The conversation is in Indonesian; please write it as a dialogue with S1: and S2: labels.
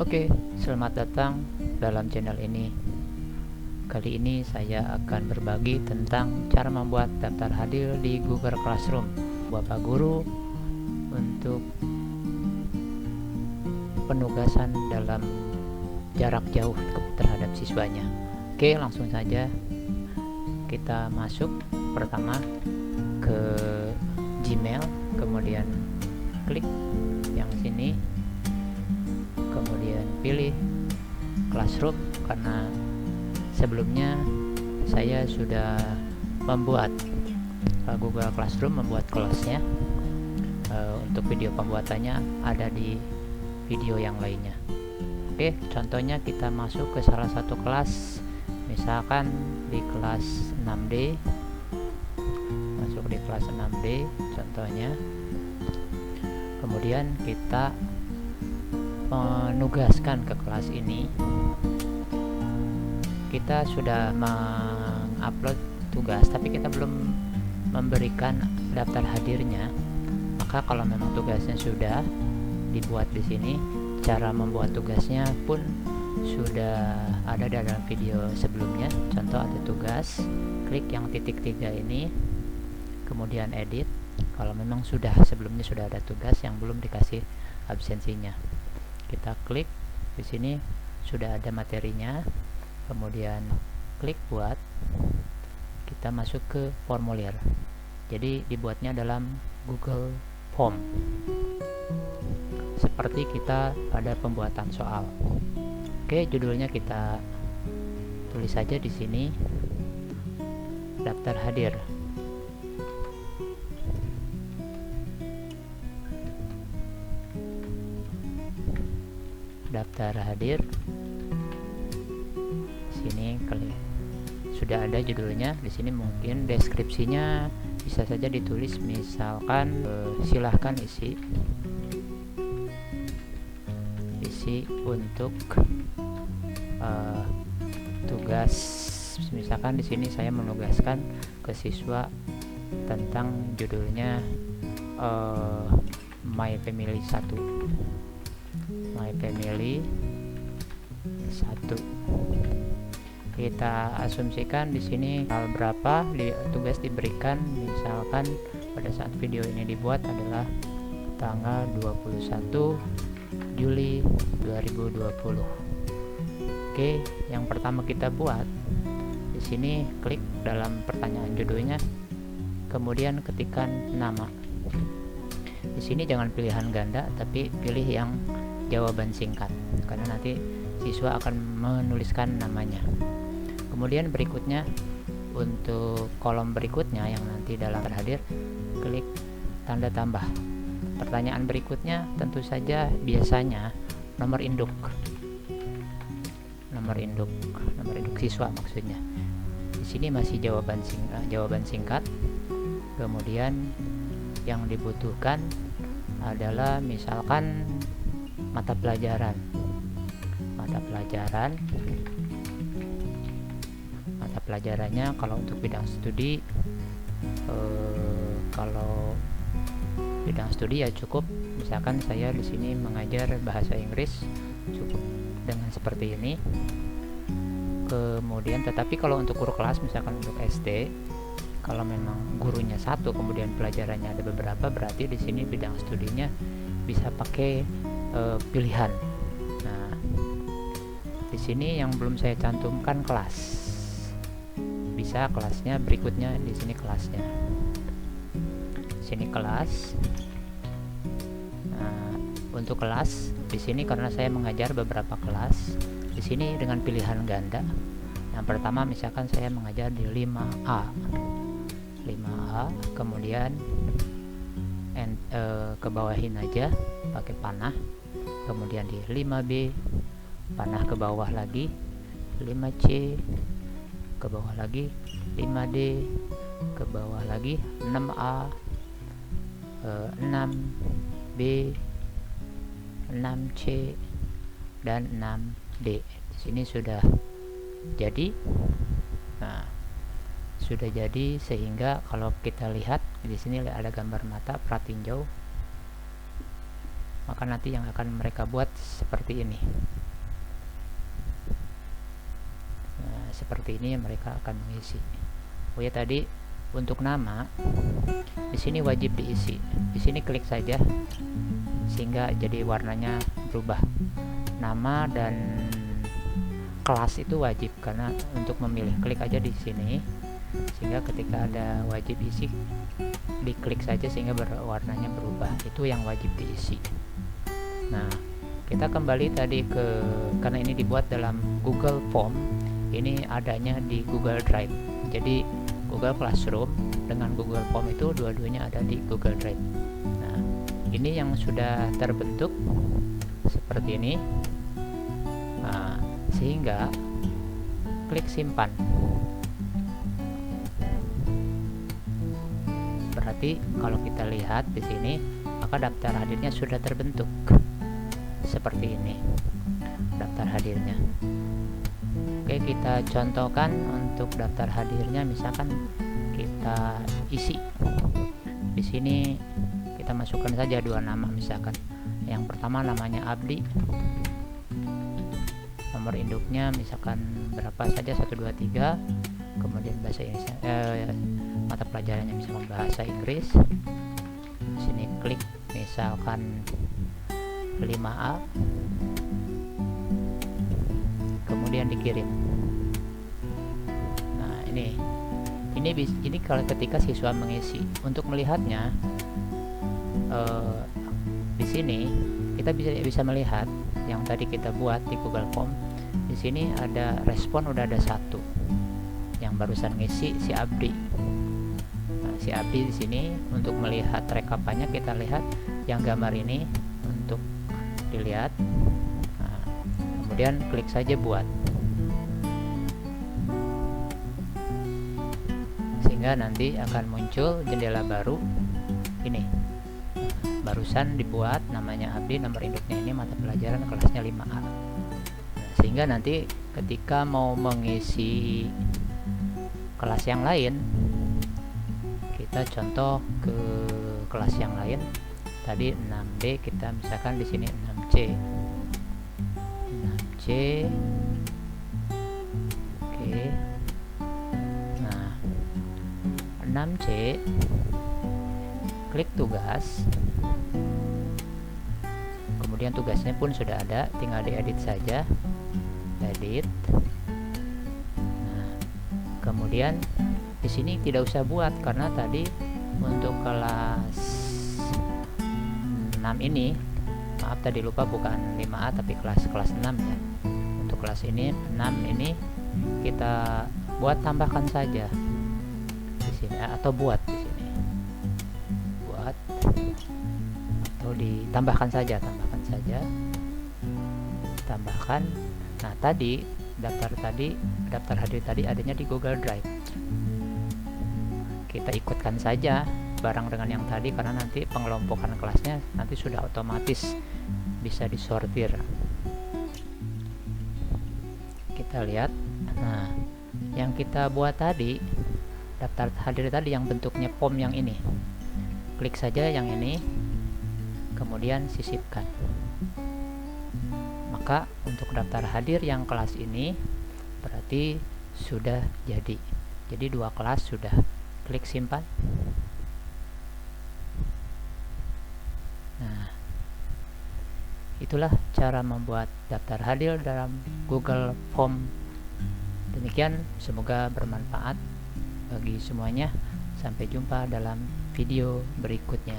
S1: Oke, selamat datang dalam channel ini. Kali ini saya akan berbagi tentang cara membuat daftar hadir di Google Classroom Bapak Guru untuk penugasan dalam jarak jauh terhadap siswanya. Oke, langsung saja kita masuk pertama ke Gmail, kemudian klik yang sini, kemudian pilih Classroom karena sebelumnya saya sudah membuat Google Classroom, membuat kelasnya. Untuk video pembuatannya ada di video yang lainnya. Oke, contohnya kita masuk ke salah satu kelas, misalkan di kelas 6D. Masuk di kelas 6D contohnya, kemudian kita menugaskan ke kelas ini. Kita sudah mengupload tugas tapi kita belum memberikan daftar hadirnya. Maka kalau memang tugasnya sudah dibuat di sini, cara membuat tugasnya pun sudah ada dalam video sebelumnya. Contoh, ada tugas, klik yang titik 3 ini, kemudian edit. Kalau memang sebelumnya sudah ada tugas yang belum dikasih absensinya, kita klik di sini, sudah ada materinya, kemudian klik buat. Kita masuk ke formulir, jadi dibuatnya dalam Google Form seperti kita pada pembuatan soal. Oke, judulnya kita tulis saja di sini, daftar hadir. Daftar hadir. Sini klik, sudah ada judulnya di sini. Mungkin deskripsinya bisa saja ditulis, misalkan silahkan isi untuk tugas. Misalkan di sini saya menugaskan ke siswa tentang judulnya My Family 1. My Family 1. Kita asumsikan di sini tanggal berapa tugas diberikan, misalkan pada saat video ini dibuat adalah tanggal 21 Juli 2020. Oke, yang pertama kita buat di sini, klik dalam pertanyaan judulnya, kemudian ketikkan nama. Di sini jangan pilihan ganda tapi pilih yang jawaban singkat karena nanti siswa akan menuliskan namanya. Kemudian berikutnya, untuk kolom berikutnya yang nanti dalam hadir, klik tanda tambah. Pertanyaan berikutnya tentu saja biasanya nomor induk siswa maksudnya. Di sini masih jawaban singkat. Kemudian yang dibutuhkan adalah misalkan mata pelajaran. Mata pelajarannya kalau untuk bidang studi, kalau bidang studi ya cukup, misalkan saya di sini mengajar bahasa Inggris, cukup dengan seperti ini. Kemudian tetapi kalau untuk guru kelas, misalkan untuk SD, kalau memang gurunya satu kemudian pelajarannya ada beberapa, berarti di sini bidang studinya bisa pakai pilihan. Nah, di sini yang belum saya cantumkan kelas, bisa kelasnya berikutnya. Di sini kelasnya, di sini kelas. Nah, untuk kelas di sini karena saya mengajar beberapa kelas, di sini dengan pilihan ganda. Yang pertama misalkan saya mengajar di 5A, kemudian ke bawahin aja pakai panah, kemudian di 5B panah ke bawah lagi, 5C ke bawah lagi, 5D ke bawah lagi, 6A, 6B, 6C dan 6D. Di sini sudah jadi. Nah, sudah jadi sehingga kalau kita lihat di sini ada gambar mata pratinjau. maka nanti yang akan mereka buat seperti ini. Nah, seperti ini mereka akan mengisi. Oh ya, tadi untuk nama di sini wajib diisi. Di sini klik saja sehingga jadi warnanya berubah. Nama dan kelas itu wajib, karena untuk memilih klik aja di sini sehingga ketika ada wajib isi diklik saja sehingga warnanya berubah. Itu yang wajib diisi. Nah, kita kembali tadi karena ini dibuat dalam Google Form, ini adanya di Google Drive. Jadi Google Classroom dengan Google Form itu dua-duanya ada di Google Drive. Nah, ini yang sudah terbentuk seperti ini. Nah, sehingga klik simpan. Berarti kalau kita lihat di sini, maka daftar hadirnya sudah terbentuk seperti ini, daftar hadirnya. Oke, kita contohkan untuk daftar hadirnya, misalkan kita isi di sini, kita masukkan saja 2 nama. Misalkan yang pertama namanya Abdi, nomor induknya misalkan berapa saja, 1 2 3, kemudian bahasa Inggris, mata pelajarannya misalkan bahasa Inggris. Di sini klik misalkan 5A, kemudian dikirim. Nah, ini kalau ketika siswa mengisi. Untuk melihatnya di sini kita bisa melihat yang tadi kita buat di Google Form. Di sini ada respon, udah ada 1 yang barusan ngisi, si Abdi. Nah, si Abdi di sini untuk melihat rekapannya, kita lihat yang gambar ini untuk dilihat. Nah, kemudian klik saja buat, sehingga nanti akan muncul jendela baru ini. Barusan dibuat, namanya Abdi, nomor induknya ini, mata pelajaran kelasnya 5A. Nah, sehingga nanti ketika mau mengisi kelas yang lain, kita contoh ke kelas yang lain. Tadi 6D, kita misalkan di sini 6C. 6C. Oke. Nah, 6C, klik tugas. Kemudian tugasnya pun sudah ada, tinggal diedit saja. Edit. Nah, kemudian di sini tidak usah buat, karena tadi untuk kelas 6 ini, maaf tadi lupa, bukan 5A tapi kelas 6 ya. Untuk kelas ini 6 ini kita buat, tambahkan saja di sini, atau buat di sini, buat atau ditambahkan saja, tambahkan. Nah, tadi daftar hadir tadi adanya di Google Drive. Kita ikutkan saja barang dengan yang tadi, karena nanti pengelompokan kelasnya nanti sudah otomatis bisa disortir. Kita lihat. Nah, yang kita buat tadi, daftar hadir tadi yang bentuknya form yang ini, klik saja yang ini, kemudian sisipkan. Maka untuk daftar hadir yang kelas ini berarti sudah jadi 2 kelas sudah. Klik simpan. Nah, itulah cara membuat daftar hadir dalam Google Form. Demikian, semoga bermanfaat bagi semuanya. Sampai jumpa dalam video berikutnya.